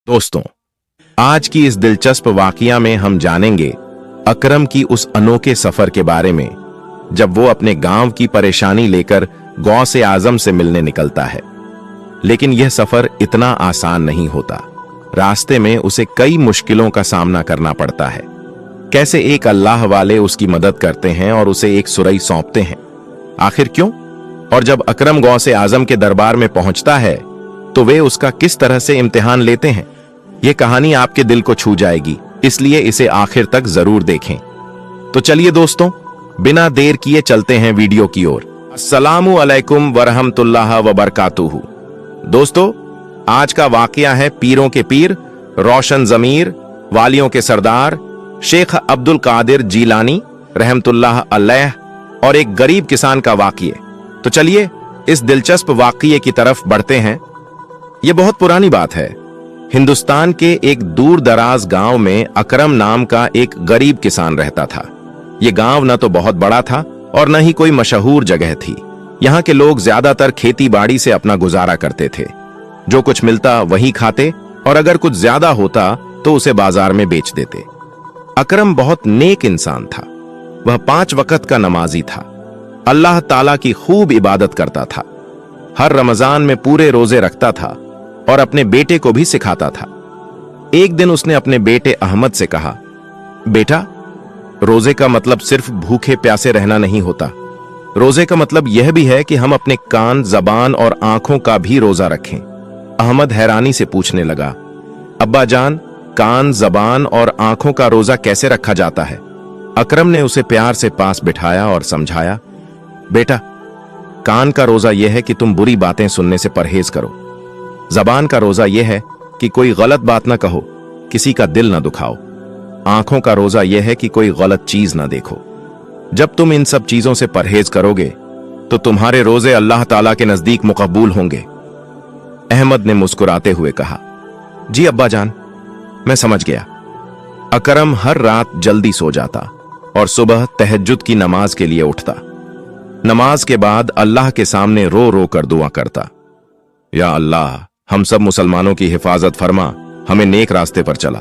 दोस्तों, आज की इस दिलचस्प वाकया में हम जानेंगे अकरम की उस अनोखे सफर के बारे में जब वो अपने गांव की परेशानी लेकर गौसे आजम से मिलने निकलता है। लेकिन यह सफर इतना आसान नहीं होता। रास्ते में उसे कई मुश्किलों का सामना करना पड़ता है। कैसे एक अल्लाह वाले उसकी मदद करते हैं और उसे एक सुरई सौंपते हैं। आखिर क्यों? और जब अकरम गौसे आजम के दरबार में पहुंचता है तो वे उसका किस तरह से इम्तिहान लेते हैं। यह कहानी आपके दिल को छू जाएगी, इसलिए इसे आखिर तक जरूर देखें। तो चलिए दोस्तों, बिना देर किए चलते हैं वीडियो की ओर। अस्सलामु अलैकुम वरहमतुल्लाह वबरकातुहू। दोस्तों, आज का वाकया है पीरों के पीर, रोशन जमीर, वालियों के सरदार शेख अब्दुल कादिर जीलानी रहमतुल्लाह अलैह और एक गरीब किसान का वाकया। तो चलिए इस दिलचस्प वाकये की तरफ बढ़ते हैं। यह बहुत पुरानी बात है। हिंदुस्तान के एक दूर दराज गांव में अकरम नाम का एक गरीब किसान रहता था। यह गांव न तो बहुत बड़ा था और न ही कोई मशहूर जगह थी। यहाँ के लोग ज्यादातर खेती बाड़ी से अपना गुजारा करते थे। जो कुछ मिलता वही खाते और अगर कुछ ज्यादा होता तो उसे बाजार में बेच देते। अकरम बहुत नेक इंसान था। वह 5 वक्त का नमाजी था। अल्लाह ताला की खूब इबादत करता था। हर रमजान में पूरे रोजे रखता था और अपने बेटे को भी सिखाता था। एक दिन उसने अपने बेटे अहमद से कहा, बेटा, रोजे का मतलब सिर्फ भूखे प्यासे रहना नहीं होता। रोजे का मतलब यह भी है कि हम अपने कान, जबान और आंखों का भी रोजा रखें। अहमद हैरानी से पूछने लगा, अब्बा जान, कान, जबान और आंखों का रोजा कैसे रखा जाता है? अकरम ने उसे प्यार से पास बिठाया और समझाया, बेटा, कान का रोजा यह है कि तुम बुरी बातें सुनने से परहेज करो। जबान का रोजा यह है कि कोई गलत बात ना कहो, किसी का दिल ना दुखाओ। आंखों का रोजा यह है कि कोई गलत चीज ना देखो। जब तुम इन सब चीजों से परहेज करोगे तो तुम्हारे रोजे अल्लाह ताला के नजदीक मुकबूल होंगे। अहमद ने मुस्कुराते हुए कहा, जी अब्बा जान, मैं समझ गया। अकरम हर रात जल्दी सो जाता और सुबह तहज्जुद की नमाज के लिए उठता। नमाज के बाद अल्लाह के सामने रो रो कर दुआ करता, या अल्लाह, हम सब मुसलमानों की हिफाजत फरमा, हमें नेक रास्ते पर चला।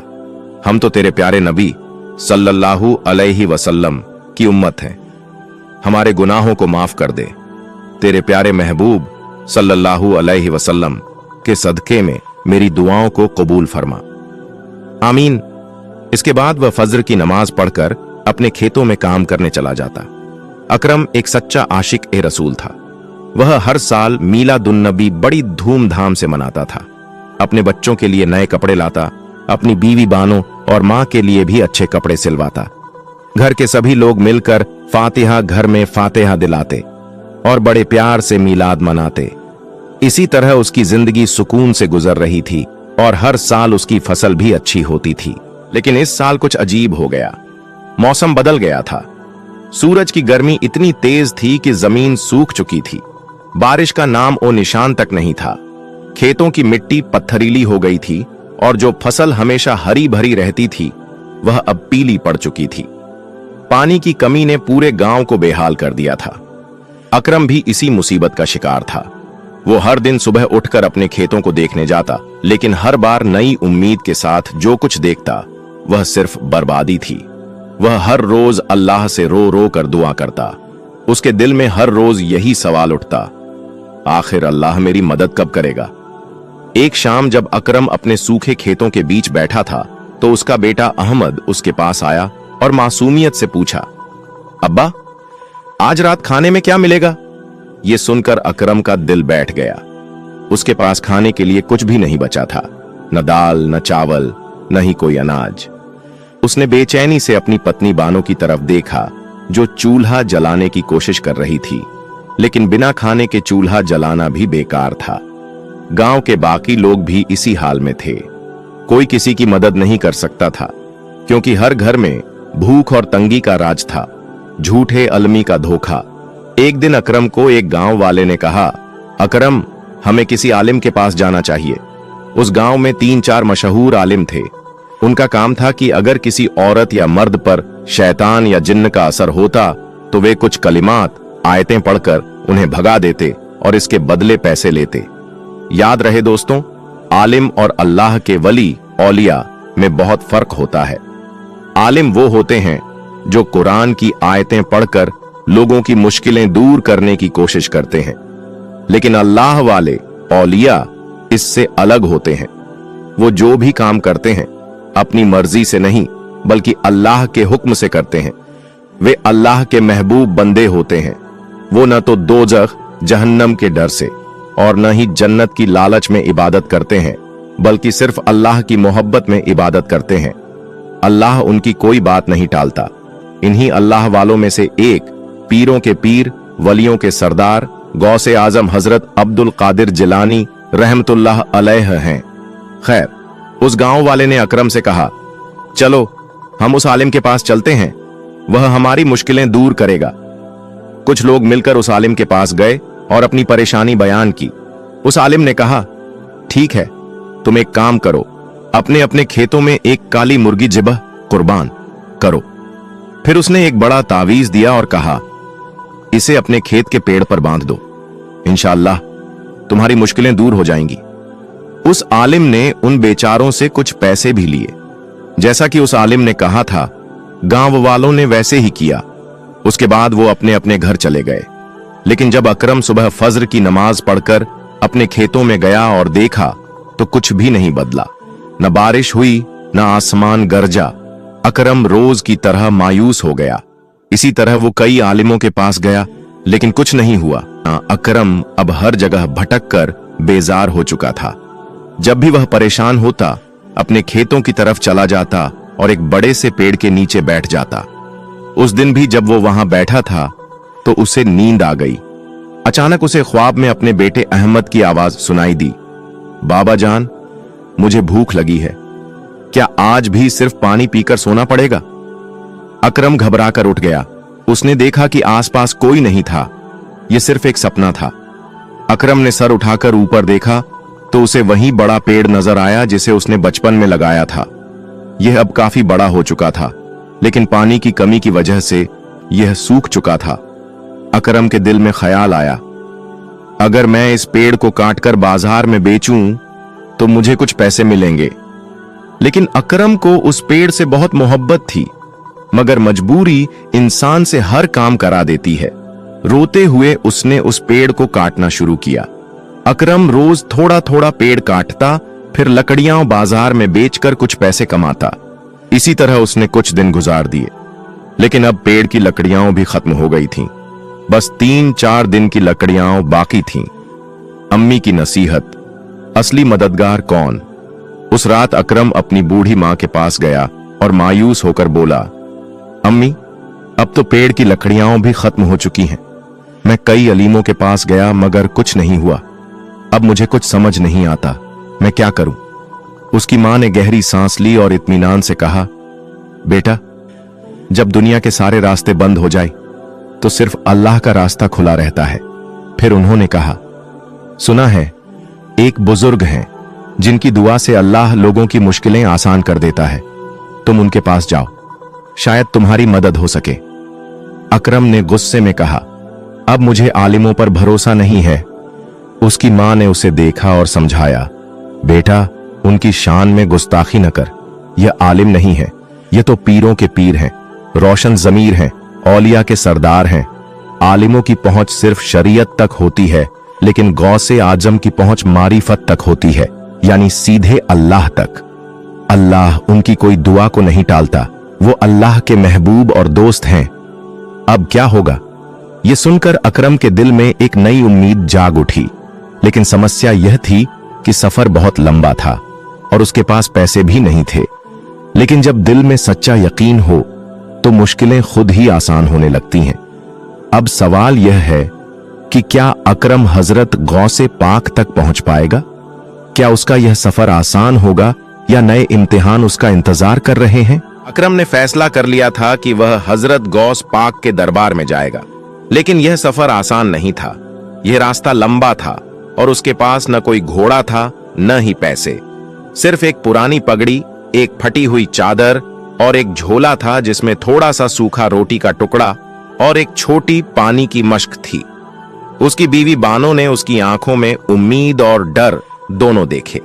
हम तो तेरे प्यारे नबी सल्लल्लाहु अलैहि वसल्लम की उम्मत हैं। हमारे गुनाहों को माफ कर दे। तेरे प्यारे महबूब सल्लल्लाहु अलैहि वसल्लम के सदके में मेरी दुआओं को कबूल फरमा। आमीन। इसके बाद वह फजर की नमाज पढ़कर अपने खेतों में काम करने चला जाता। अकरम एक सच्चा आशिक ए रसूल था। वह हर साल मीलादुन्नबी बड़ी धूमधाम से मनाता था। अपने बच्चों के लिए नए कपड़े लाता, अपनी बीवी बानों और मां के लिए भी अच्छे कपड़े सिलवाता। घर के सभी लोग मिलकर फातिहा घर में फातिहा दिलाते और बड़े प्यार से मीलाद मनाते। इसी तरह उसकी जिंदगी सुकून से गुजर रही थी और हर साल उसकी फसल भी अच्छी होती थी। लेकिन इस साल कुछ अजीब हो गया। मौसम बदल गया था। सूरज की गर्मी इतनी तेज थी कि जमीन सूख चुकी थी। बारिश का नाम ओ निशान तक नहीं था। खेतों की मिट्टी पत्थरीली हो गई थी और जो फसल हमेशा हरी भरी रहती थी वह अब पीली पड़ चुकी थी। पानी की कमी ने पूरे गांव को बेहाल कर दिया था। अकरम भी इसी मुसीबत का शिकार था। वो हर दिन सुबह उठकर अपने खेतों को देखने जाता, लेकिन हर बार नई उम्मीद के साथ जो कुछ देखता वह सिर्फ बर्बादी थी। वह हर रोज अल्लाह से रो रो कर दुआ करता। उसके दिल में हर रोज यही सवाल उठता, आखिर अल्लाह मेरी मदद कब करेगा? एक शाम जब अकरम अपने सूखे खेतों के बीच बैठा था तो उसका बेटा अहमद उसके पास आया और मासूमियत से पूछा, अब्बा, आज रात खाने में क्या मिलेगा? यह सुनकर अकरम का दिल बैठ गया। उसके पास खाने के लिए कुछ भी नहीं बचा था, न दाल, न चावल, न ही कोई अनाज। उसने बेचैनी से अपनी पत्नी बानो की तरफ देखा जो चूल्हा जलाने की कोशिश कर रही थी। लेकिन बिना खाने के चूल्हा जलाना भी बेकार था। गांव के बाकी लोग भी इसी हाल में थे। कोई किसी की मदद नहीं कर सकता था क्योंकि हर घर में भूख और तंगी का राज था, झूठे अलमी का धोखा। एक दिन अकरम को एक गांव वाले ने कहा, अकरम, हमें किसी आलिम के पास जाना चाहिए। उस गांव में 3-4 मशहूर आलिम थे। उनका काम था कि अगर किसी औरत या मर्द पर शैतान या जिन्न का असर होता तो वे कुछ कलिमात, आयतें पढ़कर उन्हें भगा देते और इसके बदले पैसे लेते। याद रहे दोस्तों, आलिम और अल्लाह के वली औलिया में बहुत फर्क होता है। आलिम वो होते हैं जो कुरान की आयतें पढ़कर लोगों की मुश्किलें दूर करने की कोशिश करते हैं, लेकिन अल्लाह वाले औलिया इससे अलग होते हैं। वो जो भी काम करते हैं अपनी मर्जी से नहीं बल्कि अल्लाह के हुक्म से करते हैं। वे अल्लाह के महबूब बंदे होते हैं। वो न तो दोजख जहन्नम के डर से और न ही जन्नत की लालच में इबादत करते हैं, बल्कि सिर्फ अल्लाह की मोहब्बत में इबादत करते हैं। अल्लाह उनकी कोई बात नहीं टालता। इन्हीं अल्लाह वालों में से एक पीरों के पीर, वलियों के सरदार, गौसे आजम हजरत अब्दुल कादिर जिलानी रहमतुल्लाह अलैह हैं। खैर, उस गांव वाले ने अकरम से कहा, चलो हम उस आलिम के पास चलते हैं, वह हमारी मुश्किलें दूर करेगा। कुछ लोग मिलकर उस आलिम के पास गए और अपनी परेशानी बयान की। उस आलिम ने कहा, ठीक है, तुम एक काम करो, अपने अपने खेतों में एक काली मुर्गी जिबह कुर्बान करो। फिर उसने एक बड़ा तावीज दिया और कहा, इसे अपने खेत के पेड़ पर बांध दो, इंशाअल्लाह तुम्हारी मुश्किलें दूर हो जाएंगी। उस आलिम ने उन बेचारों से कुछ पैसे भी लिए। जैसा कि उस आलिम ने कहा था, गांव वालों ने वैसे ही किया। उसके बाद वो अपने अपने घर चले गए। लेकिन जब अकरम सुबह फज्र की नमाज पढ़कर अपने खेतों में गया और देखा तो कुछ भी नहीं बदला। न बारिश हुई, न आसमान गरजा। अकरम रोज की तरह मायूस हो गया। इसी तरह वो कई आलिमों के पास गया, लेकिन कुछ नहीं हुआ। अकरम अब हर जगह भटक कर बेजार हो चुका था। जब भी वह परेशान होता, अपने खेतों की तरफ चला जाता और एक बड़े से पेड़ के नीचे बैठ जाता। उस दिन भी जब वो वहां बैठा था तो उसे नींद आ गई। अचानक उसे ख्वाब में अपने बेटे अहमद की आवाज सुनाई दी, बाबा जान, मुझे भूख लगी है, क्या आज भी सिर्फ पानी पीकर सोना पड़ेगा? अकरम घबराकर उठ गया। उसने देखा कि आसपास कोई नहीं था, यह सिर्फ एक सपना था। अकरम ने सर उठाकर ऊपर देखा तो उसे वही बड़ा पेड़ नजर आया जिसे उसने बचपन में लगाया था। यह अब काफी बड़ा हो चुका था, लेकिन पानी की कमी की वजह से यह सूख चुका था। अकरम के दिल में ख्याल आया, अगर मैं इस पेड़ को काटकर बाजार में बेचूं तो मुझे कुछ पैसे मिलेंगे। लेकिन अकरम को उस पेड़ से बहुत मोहब्बत थी, मगर मजबूरी इंसान से हर काम करा देती है। रोते हुए उसने उस पेड़ को काटना शुरू किया। अकरम रोज थोड़ा थोड़ा पेड़ काटता, फिर लकड़ियां बाजार में बेचकर कुछ पैसे कमाता। इसी तरह उसने कुछ दिन गुजार दिए, लेकिन अब पेड़ की लकड़ियां भी खत्म हो गई थीं। बस 3-4 दिन की लकड़ियां बाकी थीं। अम्मी की नसीहत, असली मददगार कौन? उस रात अकरम अपनी बूढ़ी मां के पास गया और मायूस होकर बोला, अम्मी, अब तो पेड़ की लकड़ियां भी खत्म हो चुकी हैं। मैं कई अलीमों के पास गया मगर कुछ नहीं हुआ। अब मुझे कुछ समझ नहीं आता, मैं क्या करूं? उसकी मां ने गहरी सांस ली और इत्मीनान से कहा, बेटा, जब दुनिया के सारे रास्ते बंद हो जाए तो सिर्फ अल्लाह का रास्ता खुला रहता है। फिर उन्होंने कहा, सुना है एक बुजुर्ग हैं जिनकी दुआ से अल्लाह लोगों की मुश्किलें आसान कर देता है, तुम उनके पास जाओ, शायद तुम्हारी मदद हो सके। अकरम ने गुस्से में कहा, अब मुझे आलिमों पर भरोसा नहीं है। उसकी मां ने उसे देखा और समझाया, बेटा, उनकी शान में गुस्ताखी न कर, यह आलिम नहीं है, यह तो पीरों के पीर हैं, रोशन जमीर हैं, औलिया के सरदार हैं। आलिमों की पहुंच सिर्फ शरीयत तक होती है, लेकिन गौसे आजम की पहुंच मारिफत तक होती है, यानी सीधे अल्लाह तक। अल्लाह उनकी कोई दुआ को नहीं टालता, वो अल्लाह के महबूब और दोस्त हैं। अब क्या होगा? यह सुनकर अकरम के दिल में एक नई उम्मीद जाग उठी, लेकिन समस्या यह थी कि सफर बहुत लंबा था और उसके पास पैसे भी नहीं थे। लेकिन जब दिल में सच्चा यकीन हो तो मुश्किलें खुद ही आसान होने लगती हैं। अब सवाल यह है कि क्या अकरम हजरत गौसे पाक तक पहुंच पाएगा? क्या उसका यह सफर आसान होगा या नए इम्तिहान उसका इंतजार कर रहे हैं? अकरम ने फैसला कर लिया था कि वह हजरत गौस पाक के दरबार में जाएगा, लेकिन यह सफर आसान नहीं था। यह रास्ता लंबा था और उसके पास न कोई घोड़ा था न ही पैसे। सिर्फ एक पुरानी पगड़ी, एक फटी हुई चादर और एक झोला था जिसमें थोड़ा सा सूखा रोटी का टुकड़ा और एक छोटी पानी की मश्क थी। उसकी बीवी बानो ने उसकी आंखों में उम्मीद और डर दोनों देखे।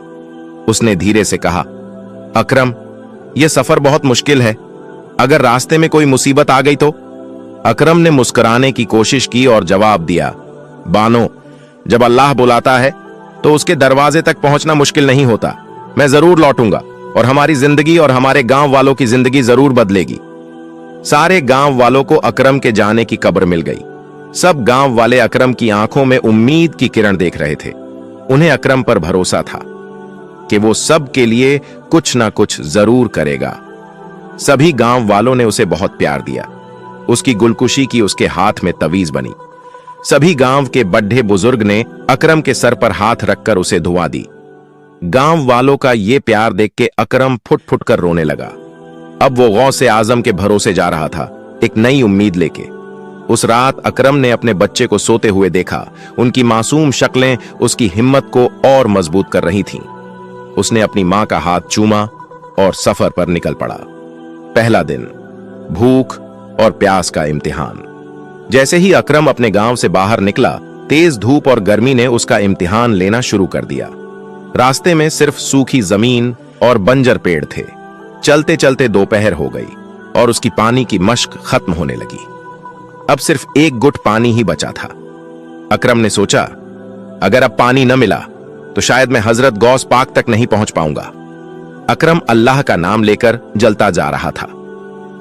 उसने धीरे से कहा, अकरम, यह सफर बहुत मुश्किल है। अगर रास्ते में कोई मुसीबत आ गई तो? अकरम ने मुस्कुराने की कोशिश की और जवाब दिया, बानो, जब अल्लाह बुलाता है तो उसके दरवाजे तक पहुंचना मुश्किल नहीं होता। मैं जरूर लौटूंगा और हमारी जिंदगी और हमारे गांव वालों की जिंदगी जरूर बदलेगी। सारे गांव वालों को अकरम के जाने की खबर मिल गई। सब गांव वाले अकरम की आंखों में उम्मीद की किरण देख रहे थे। उन्हें अकरम पर भरोसा था कि वो सब के लिए कुछ ना कुछ जरूर करेगा। सभी गांव वालों ने उसे बहुत प्यार दिया। उसकी गुलकुशी की उसके हाथ में तवीज बनी। सभी गांव के बड्ढे बुजुर्ग ने अकरम के सर पर हाथ रखकर उसे दुआ दी। गांव वालों का ये प्यार देख के अकरम फुट फुट कर रोने लगा। अब वो गौसे आजम के भरोसे जा रहा था, एक नई उम्मीद लेके। उस रात अकरम ने अपने बच्चे को सोते हुए देखा। उनकी मासूम शक्लें उसकी हिम्मत को और मजबूत कर रही थीं। उसने अपनी मां का हाथ चूमा और सफर पर निकल पड़ा। पहला दिन, भूख और प्यास का इम्तिहान। जैसे ही अकरम अपने गांव से बाहर निकला, तेज धूप और गर्मी ने उसका इम्तिहान लेना शुरू कर दिया। रास्ते में सिर्फ सूखी जमीन और बंजर पेड़ थे। चलते चलते दोपहर हो गई और उसकी पानी की मश्क खत्म होने लगी। अब सिर्फ एक घुट पानी ही बचा था। अकरम ने सोचा, अगर अब पानी न मिला तो शायद मैं हजरत गौस पाक तक नहीं पहुंच पाऊंगा। अकरम अल्लाह का नाम लेकर जलता जा रहा था।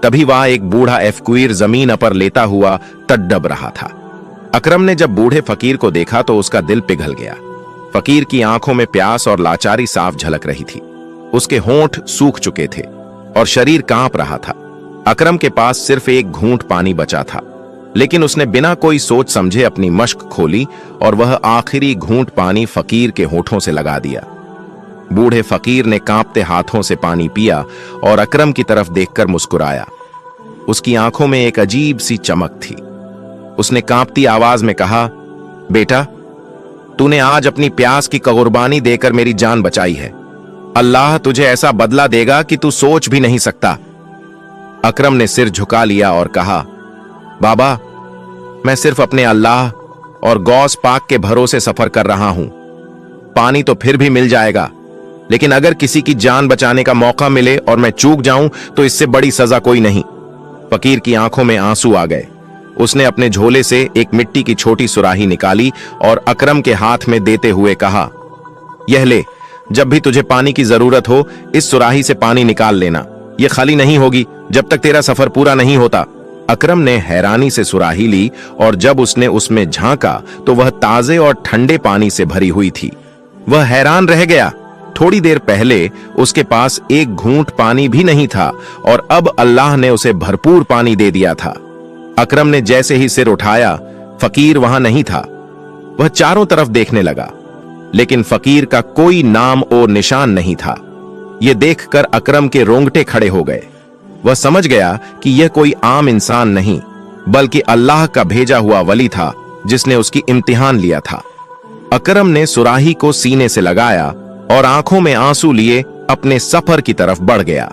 तभी वहां एक बूढ़ा एफकुईर जमीन पर लेता हुआ तड़प रहा था। अकरम ने जब बूढ़े फकीर को देखा तो उसका दिल पिघल गया। फकीर की आंखों में प्यास और लाचारी साफ झलक रही थी। उसके होंठ सूख चुके थे और शरीर कांप रहा था। अकरम के पास सिर्फ एक घूंट पानी बचा था, लेकिन उसने बिना कोई सोच समझे अपनी मश्क खोली और वह आखिरी घूंट पानी फकीर के होठों से लगा दिया। बूढ़े फकीर ने कांपते हाथों से पानी पिया और अकरम की तरफ देखकर मुस्कुराया। उसकी आंखों में एक अजीब सी चमक थी। उसने कांपती आवाज में कहा, बेटा, तूने आज अपनी प्यास की कुर्बानी देकर मेरी जान बचाई है। अल्लाह तुझे ऐसा बदला देगा कि तू सोच भी नहीं सकता। अकरम ने सिर झुका लिया और कहा, बाबा, मैं सिर्फ अपने अल्लाह और गौस पाक के भरोसे सफर कर रहा हूं। पानी तो फिर भी मिल जाएगा, लेकिन अगर किसी की जान बचाने का मौका मिले और मैं चूक जाऊं तो इससे बड़ी सजा कोई नहीं। फकीर की आंखों में आंसू आ गए। उसने अपने झोले से एक मिट्टी की छोटी सुराही निकाली और अकरम के हाथ में देते हुए कहा, यह ले, जब भी तुझे पानी की जरूरत हो इस सुराही से पानी निकाल लेना। यह खाली नहीं होगी जब तक तेरा सफर पूरा नहीं होता। अकरम ने हैरानी से सुराही ली और जब उसने उसमें झांका तो वह ताजे और ठंडे पानी से भरी हुई थी। वह हैरान रह गया। थोड़ी देर पहले उसके पास एक घूंट पानी भी नहीं था और अब अल्लाह ने उसे भरपूर पानी दे दिया था। अकरम ने जैसे ही सिर उठाया, फकीर वहां नहीं था। वह चारों तरफ देखने लगा, लेकिन फकीर का कोई नाम और निशान नहीं था। यह देखकर अकरम के रोंगटे खड़े हो गए। वह समझ गया कि यह कोई आम इंसान नहीं, बल्कि अल्लाह का भेजा हुआ वली था जिसने उसकी इम्तिहान लिया था। अकरम ने सुराही को सीने से लगाया और आंखों में आंसू लिए अपने सफर की तरफ बढ़ गया।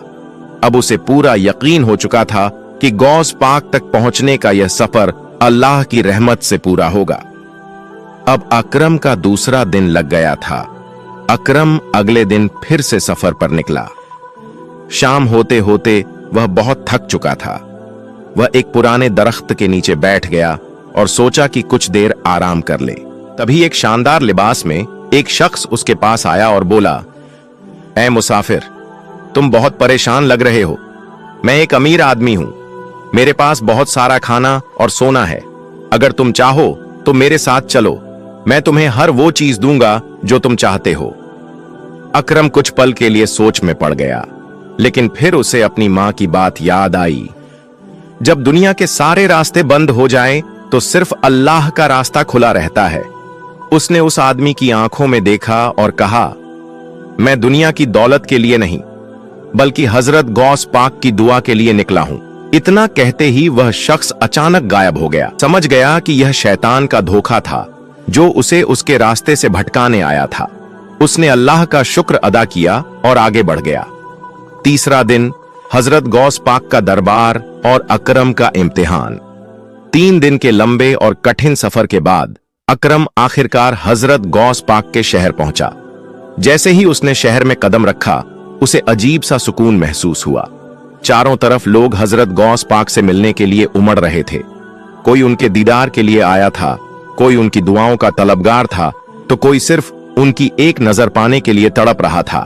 अब उसे पूरा यकीन हो चुका था कि गौस पाक तक पहुंचने का यह सफर अल्लाह की रहमत से पूरा होगा। अब अकरम का दूसरा दिन लग गया था। अकरम अगले दिन फिर से सफर पर निकला। शाम होते होते वह बहुत थक चुका था। वह एक पुराने दरख्त के नीचे बैठ गया और सोचा कि कुछ देर आराम कर ले। तभी एक शानदार लिबास में एक शख्स उसके पास आया और बोला, ऐ मुसाफिर, तुम बहुत परेशान लग रहे हो। मैं एक अमीर आदमी हूं। मेरे पास बहुत सारा खाना और सोना है। अगर तुम चाहो तो मेरे साथ चलो। मैं तुम्हें हर वो चीज दूंगा जो तुम चाहते हो। अकरम कुछ पल के लिए सोच में पड़ गया, लेकिन फिर उसे अपनी मां की बात याद आई। जब दुनिया के सारे रास्ते बंद हो जाएं, तो सिर्फ अल्लाह का रास्ता खुला रहता है। उसने उस आदमी की आंखों में देखा और कहा, मैं दुनिया की दौलत के लिए नहीं, बल्कि हजरत गौस पाक की दुआ के लिए निकला हूं। इतना कहते ही वह शख्स अचानक गायब हो गया। समझ गया कि यह शैतान का धोखा था जो उसे उसके रास्ते से भटकाने आया था। उसने अल्लाह का शुक्र अदा किया और आगे बढ़ गया। तीसरा दिन, हजरत गौस पाक का दरबार और अकरम का इम्तिहान। 3 दिन के लंबे और कठिन सफर के बाद अकरम आखिरकार हजरत गौस पाक के शहर पहुंचा। जैसे ही उसने शहर में कदम रखा, उसे अजीब सा सुकून महसूस हुआ। चारों तरफ लोग हजरत गौस पाक से मिलने के लिए उमड़ रहे थे। कोई उनके दीदार के लिए आया था, कोई उनकी दुआओं का तलबगार था, तो कोई सिर्फ उनकी एक नजर पाने के लिए तड़प रहा था।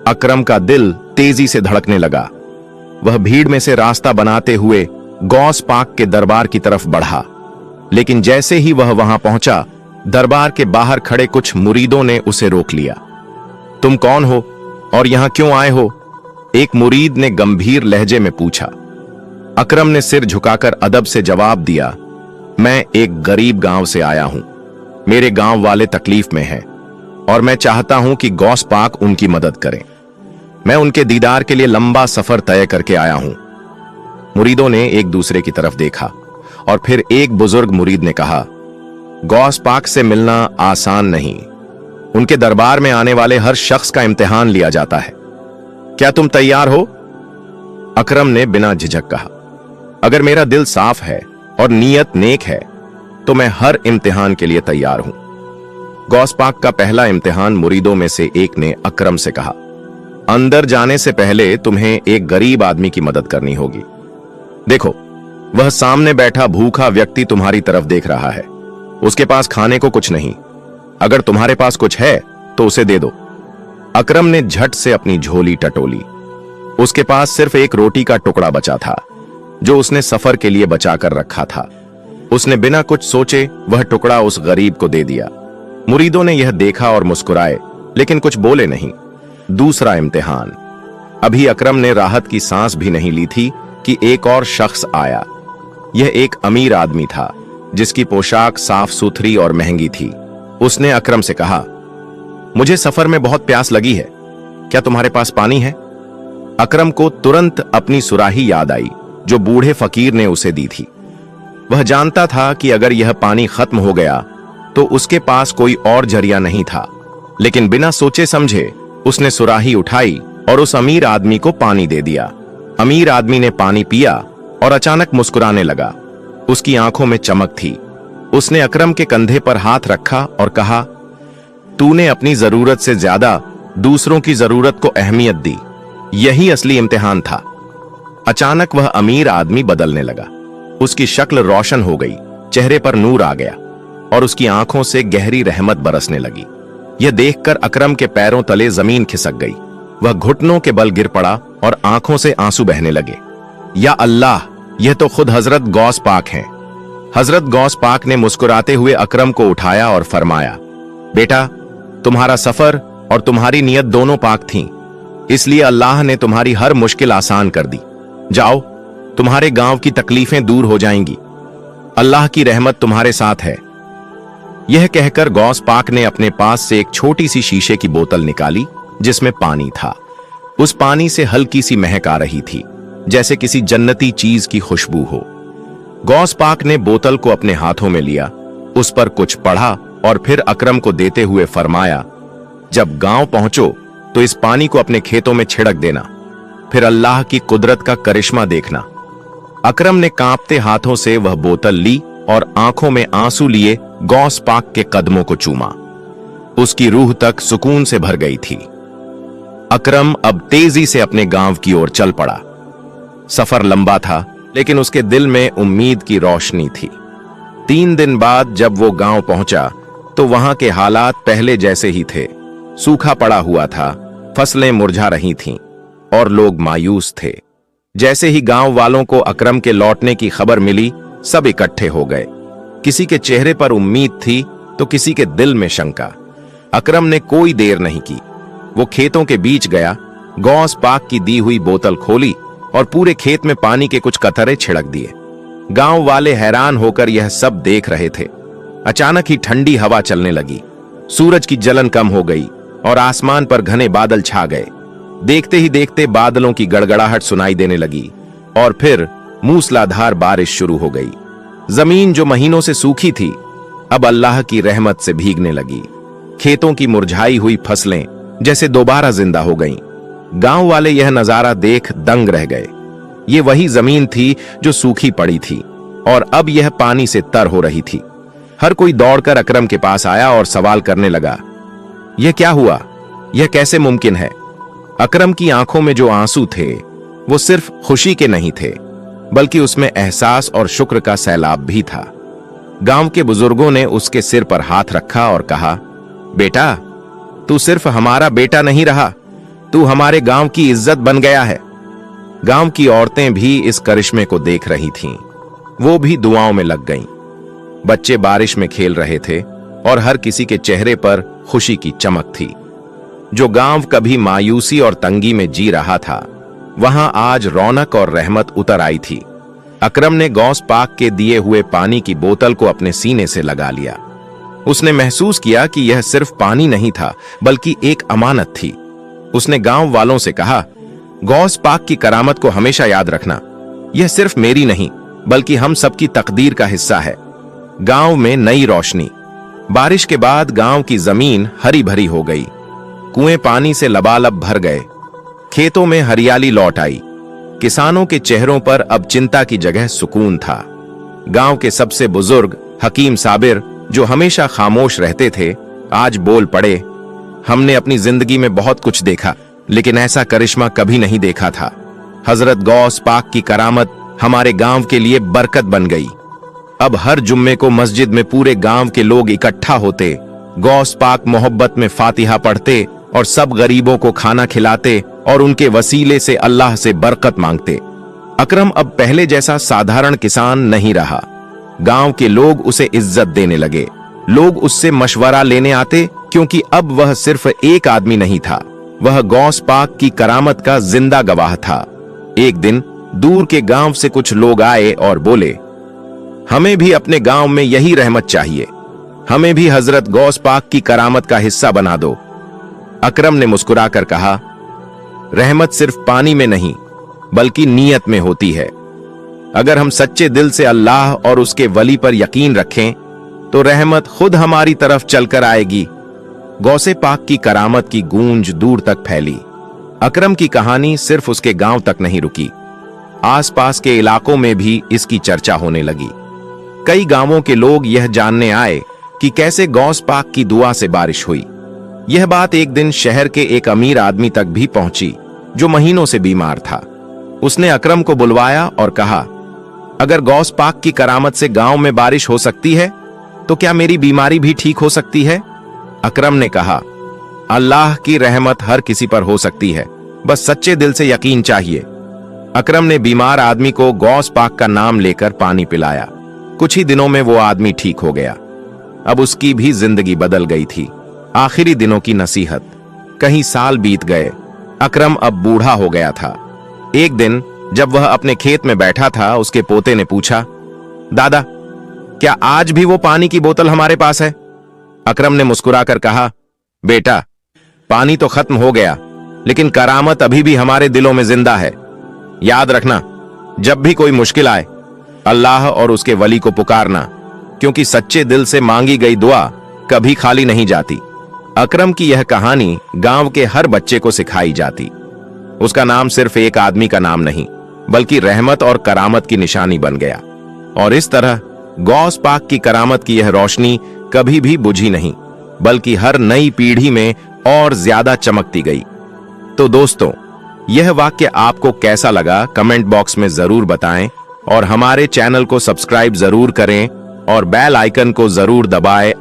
अकरम का दिल तेजी से धड़कने लगा। वह भीड़ में से रास्ता बनाते हुए गौस पाक के दरबार की तरफ बढ़ा, लेकिन जैसे ही वह वहां पहुंचा, दरबार के बाहर खड़े कुछ मुरीदों ने उसे रोक लिया। तुम कौन हो और यहां क्यों आए हो? एक मुरीद ने गंभीर लहजे में पूछा। अकरम ने सिर झुकाकर अदब से जवाब दिया, मैं एक गरीब गांव से आया हूं। मेरे गांव वाले तकलीफ में हैं और मैं चाहता हूं कि गौस पाक उनकी मदद करें। मैं उनके दीदार के लिए लंबा सफर तय करके आया हूं। मुरीदों ने एक दूसरे की तरफ देखा और फिर एक बुजुर्ग मुरीद ने कहा, गौस पाक से मिलना आसान नहीं। उनके दरबार में आने वाले हर शख्स का इम्तिहान लिया जाता है। क्या तुम तैयार हो? अकरम ने बिना झिझक कहा, अगर मेरा दिल साफ है और नीयत नेक है तो मैं हर इम्तिहान के लिए तैयार हूं। गौस पाक का पहला इम्तिहान मुरीदों में से एक ने अकरम से कहा, अंदर जाने से पहले तुम्हें एक गरीब आदमी की मदद करनी होगी। देखो, वह सामने बैठा भूखा व्यक्ति तुम्हारी तरफ देख रहा है। उसके पास खाने को कुछ नहीं। अगर तुम्हारे पास कुछ है तो उसे दे दो। अकरम ने झट से अपनी झोली टटोली। उसके पास सिर्फ एक रोटी का टुकड़ा बचा था, जो उसने सफर के लिए बचाकर रखा था। उसने बिना कुछ सोचे वह टुकड़ा उस गरीब को दे दिया। मुरीदों ने यह देखा और मुस्कुराए, लेकिन कुछ बोले नहीं। दूसरा इम्तिहान। अभी अकरम ने राहत की सांस भी नहीं ली थी कि एक और शख्स आया। यह एक अमीर आदमी था, जिसकी पोशाक साफ सुथरी और महंगी थी। उसने अकरम से कहा, मुझे सफर में बहुत प्यास लगी है, क्या तुम्हारे पास पानी है? अकरम को तुरंत अपनी सुराही याद आई, जो बूढ़े फकीर ने उसे दी थी। वह जानता था कि अगर यह पानी खत्म हो गया तो उसके पास कोई और जरिया नहीं था, लेकिन बिना सोचे समझे उसने सुराही उठाई और उस अमीर आदमी को पानी दे दिया। अमीर आदमी ने पानी पिया और अचानक मुस्कुराने लगा। उसकी आंखों में चमक थी। उसने अकरम के कंधे पर हाथ रखा और कहा, तूने अपनी जरूरत से ज्यादा दूसरों की जरूरत को अहमियत दी। यही असली इम्तिहान था। अचानक वह अमीर आदमी बदलने लगा। उसकी शक्ल रोशन हो गई, चेहरे पर नूर आ गया और उसकी आंखों से गहरी रहमत बरसने लगी। यह देखकर अकरम के पैरों तले जमीन खिसक गई। वह घुटनों के बल गिर पड़ा और आंखों से आंसू बहने लगे। या अल्लाह, यह तो खुद हजरत गौस पाक हैं। हजरत गौस पाक ने मुस्कुराते हुए अकरम को उठाया और फरमाया, बेटा, तुम्हारा सफर और तुम्हारी नियत दोनों पाक थीं, इसलिए अल्लाह ने तुम्हारी हर मुश्किल आसान कर दी। जाओ, तुम्हारे गांव की तकलीफें दूर हो जाएंगी। अल्लाह की रहमत तुम्हारे साथ है। यह कहकर गौस पाक ने अपने पास से एक छोटी सी शीशे की बोतल निकाली, जिसमें पानी था। उस पानी से हल्की सी महक आ रही थी, जैसे किसी जन्नती चीज की खुशबू हो। गौस पाक ने बोतल को अपने हाथों में लिया, उस पर कुछ पढ़ा और फिर अकरम को देते हुए फरमाया, जब गांव पहुंचो तो इस पानी को अपने खेतों में छिड़क देना, फिर अल्लाह की कुदरत का करिश्मा देखना। अकरम ने कांपते हाथों से वह बोतल ली और आंखों में आंसू लिए गौस पाक के कदमों को चूमा। उसकी रूह तक सुकून से भर गई थी। अकरम अब तेजी से अपने गांव की ओर चल पड़ा। सफर लंबा था, लेकिन उसके दिल में उम्मीद की रोशनी थी। 3 दिन बाद जब वो गांव पहुंचा तो वहां के हालात पहले जैसे ही थे। सूखा पड़ा हुआ था, फसलें मुरझा रही थीं और लोग मायूस थे। जैसे ही गांव वालों को अकरम के लौटने की खबर मिली, सब इकट्ठे हो गए। किसी के चेहरे पर उम्मीद थी तो किसी के दिल में शंका। अकरम ने कोई देर नहीं की। वो खेतों के बीच गया, गौस पाक की दी हुई बोतल खोली और पूरे खेत में पानी के कुछ कतरे छिड़क दिए। गांव वाले हैरान होकर यह सब देख रहे थे। अचानक ही ठंडी हवा चलने लगी, सूरज की जलन कम हो गई और आसमान पर घने बादल छा गए। देखते ही देखते बादलों की गड़गड़ाहट सुनाई देने लगी और फिर मूसलाधार बारिश शुरू हो गई। जमीन जो महीनों से सूखी थी, अब अल्लाह की रहमत से भीगने लगी। खेतों की मुरझाई हुई फसलें जैसे दोबारा जिंदा हो गईं। गांव वाले यह नजारा देख दंग रह गए। ये वही जमीन थी जो सूखी पड़ी थी और अब यह पानी से तर हो रही थी। हर कोई दौड़कर अकरम के पास आया और सवाल करने लगा, यह क्या हुआ? यह कैसे मुमकिन है? अकरम की आंखों में जो आंसू थे वो सिर्फ खुशी के नहीं थे, बल्कि उसमें एहसास और शुक्र का सैलाब भी था। गांव के बुजुर्गों ने उसके सिर पर हाथ रखा और कहा, बेटा, तू सिर्फ हमारा बेटा नहीं रहा, तू हमारे गांव की इज्जत बन गया है। गांव की औरतें भी इस करिश्मे को देख रही थीं। वो भी दुआओं में लग गईं। बच्चे बारिश में खेल रहे थे और हर किसी के चेहरे पर खुशी की चमक थी। जो गांव कभी मायूसी और तंगी में जी रहा था, वहां आज रौनक और रहमत उतर आई थी। अकरम ने गौस पाक के दिए हुए पानी की बोतल को अपने सीने से लगा लिया। उसने महसूस किया कि यह सिर्फ पानी नहीं था, बल्कि एक अमानत थी। उसने गांव वालों से कहा, गौस पाक की करामत को हमेशा याद रखना। यह सिर्फ मेरी नहीं, बल्कि हम सबकी तकदीर का हिस्सा है। गांव में नई रोशनी। बारिश के बाद गांव की जमीन हरी भरी हो गई। कुएं पानी से लबालब भर गए। खेतों में हरियाली लौट आई। किसानों के चेहरों पर अब चिंता की जगह सुकून था। गांव के सबसे बुजुर्ग हकीम साबिर, जो हमेशा खामोश रहते थे, आज बोल पड़े, हमने अपनी जिंदगी में बहुत कुछ देखा, लेकिन ऐसा करिश्मा कभी नहीं देखा था। हजरत गौस पाक की करामत हमारे गांव के लिए बरकत बन गई। अब हर जुम्मे को मस्जिद में पूरे गांव के लोग इकट्ठा होते, गौस पाक मोहब्बत में फातिहा पढ़ते और सब गरीबों को खाना खिलाते और उनके वसीले से अल्लाह से बरकत मांगते। अकरम अब पहले जैसा साधारण किसान नहीं रहा। गांव के लोग उसे इज्जत देने लगे। लोग उससे मशवरा लेने आते, क्योंकि अब वह सिर्फ एक आदमी नहीं था, वह गौस पाक की करामत का जिंदा गवाह था। एक दिन दूर के गांव से कुछ लोग आए और बोले, हमें भी अपने गांव में यही रहमत चाहिए, हमें भी हजरत गौस पाक की करामत का हिस्सा बना दो। अकरम ने मुस्कुराकर कहा, रहमत सिर्फ पानी में नहीं, बल्कि नीयत में होती है। अगर हम सच्चे दिल से अल्लाह और उसके वली पर यकीन रखें, तो रहमत खुद हमारी तरफ चलकर आएगी। गौसे पाक की करामत की गूंज दूर तक फैली। अकरम की कहानी सिर्फ उसके गांव तक नहीं रुकी, आसपास के इलाकों में भी इसकी चर्चा होने लगी। कई गांवों के लोग यह जानने आए कि कैसे गौस पाक की दुआ से बारिश हुई। यह बात एक दिन शहर के एक अमीर आदमी तक भी पहुंची, जो महीनों से बीमार था। उसने अकरम को बुलवाया और कहा, अगर गौस पाक की करामत से गांव में बारिश हो सकती है, तो क्या मेरी बीमारी भी ठीक हो सकती है? अकरम ने कहा, अल्लाह की रहमत हर किसी पर हो सकती है, बस सच्चे दिल से यकीन चाहिए। अकरम ने बीमार आदमी को गौस पाक का नाम लेकर पानी पिलाया। कुछ ही दिनों में वो आदमी ठीक हो गया। अब उसकी भी जिंदगी बदल गई थी। आखिरी दिनों की नसीहत। कहीं साल बीत गए। अकरम अब बूढ़ा हो गया था। एक दिन जब वह अपने खेत में बैठा था, उसके पोते ने पूछा, दादा, क्या आज भी वो पानी की बोतल हमारे पास है? अकरम ने मुस्कुराकर कहा, बेटा, पानी तो खत्म हो गया, लेकिन करामत अभी भी हमारे दिलों में जिंदा है। याद रखना, जब भी कोई मुश्किल आए, अल्लाह और उसके वली को पुकारना, क्योंकि सच्चे दिल से मांगी गई दुआ कभी खाली नहीं जाती। अकरम की यह कहानी गांव के हर बच्चे को सिखाई जाती। उसका नाम सिर्फ एक आदमी का नाम नहीं, बल्कि रहमत और करामत की निशानी बन गया। और इस तरह गौस पाक की करामत की यह रोशनी कभी भी बुझी नहीं, बल्कि हर नई पीढ़ी में और ज्यादा चमकती गई। तो दोस्तों, यह वाक्य आपको कैसा लगा कमेंट बॉक्स में जरूर बताएं और हमारे चैनल को सब्सक्राइब जरूर करें और बेल आइकन को जरूर दबाएं।